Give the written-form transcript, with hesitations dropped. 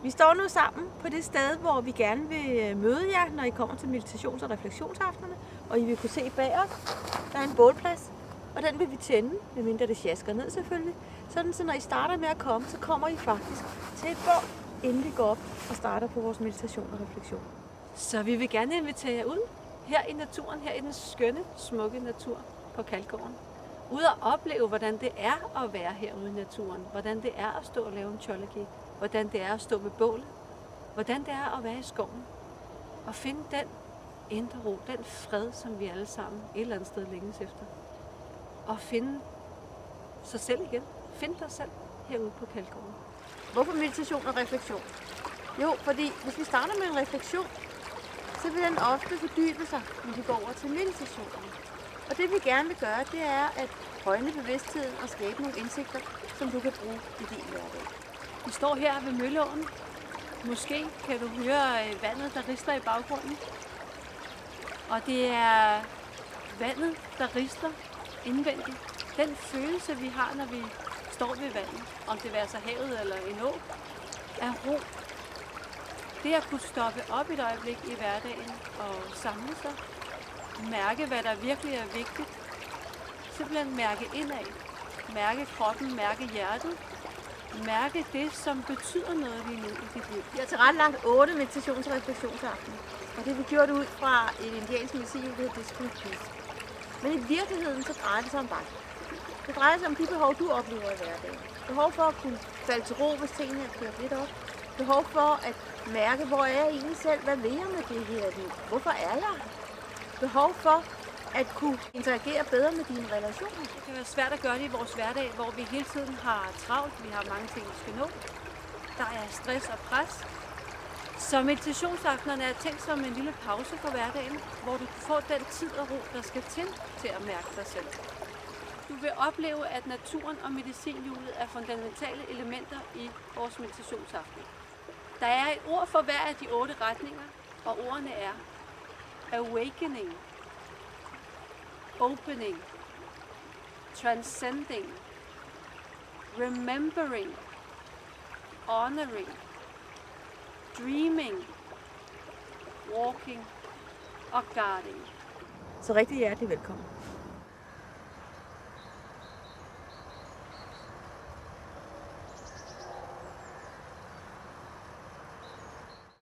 Vi står nu sammen på det sted, hvor vi gerne vil møde jer, når I kommer til meditations- og refleksionsaftenerne. Og I vil kunne se bag os, der er en bålplads, og den vil vi tænde, medmindre det sjasker ned selvfølgelig. Sådan så når I starter med at komme, så kommer I faktisk til et bål, inden vi går op og starter på vores meditation og refleksion. Så vi vil gerne invitere jer ud her i naturen, her i den skønne, smukke natur på Kalkgården. Ud og opleve, hvordan det er at være herude i naturen. Hvordan det er at stå og lave en cholagi. Hvordan det er at stå ved bålet. Hvordan det er at være i skoven. Og finde den indre ro, den fred, som vi alle sammen et eller andet sted længes efter. Og finde sig selv igen. Find dig selv herude på Kalkgården. Hvorfor meditation og refleksion? Jo, fordi hvis vi starter med en refleksion, så vil den ofte fordybe sig, når vi går over til meditationen. Og det vi gerne vil gøre, det er at højne bevidstheden og skabe nogle indsigter, som du kan bruge i din hverdag. Vi står her ved Mølleåen. Måske kan du høre vandet, der risler i baggrunden. Og det er vandet, der risler indvendigt. Den følelse, vi har, når vi står ved vandet, om det er så havet eller en å, er ro. Det at kunne stoppe op et øjeblik i hverdagen og samle sig. Mærke, hvad der virkelig er vigtigt. Simpelthen mærke indad. Mærke kroppen, mærke hjertet. Mærke det, som betyder noget lige nu i dit liv. Vi har tilrettelagt 8 meditations- og refleksionsaftener. Og det har vi gjort ud fra et indiansk medicin, der hedder Discipline Peace. Men i virkeligheden så drejer det sig om dig. Det drejer sig om de behov, du oplever i hverdagen. Behov for at kunne falde til ro, hvis tingene er kørt lidt op. Behov for at mærke, hvor er jeg egentlig selv? Hvad vil jeg med det her liv? Hvorfor er jeg? Behov for at kunne interagere bedre med dine relationer. Det kan være svært at gøre det i vores hverdag, hvor vi hele tiden har travlt. Vi har mange ting, vi skal nå. Der er stress og pres. Så meditationsaftenerne er tænkt som en lille pause for hverdagen, hvor du får den tid og ro, der skal til at mærke dig selv. Du vil opleve, at naturen og medicinhjulet er fundamentale elementer i vores meditationsaften. Der er et ord for hver af de 8 retninger, og ordene er awakening, opening, transcending, remembering, honoring, dreaming, walking og guarding. Så rigtig hjertelig velkommen.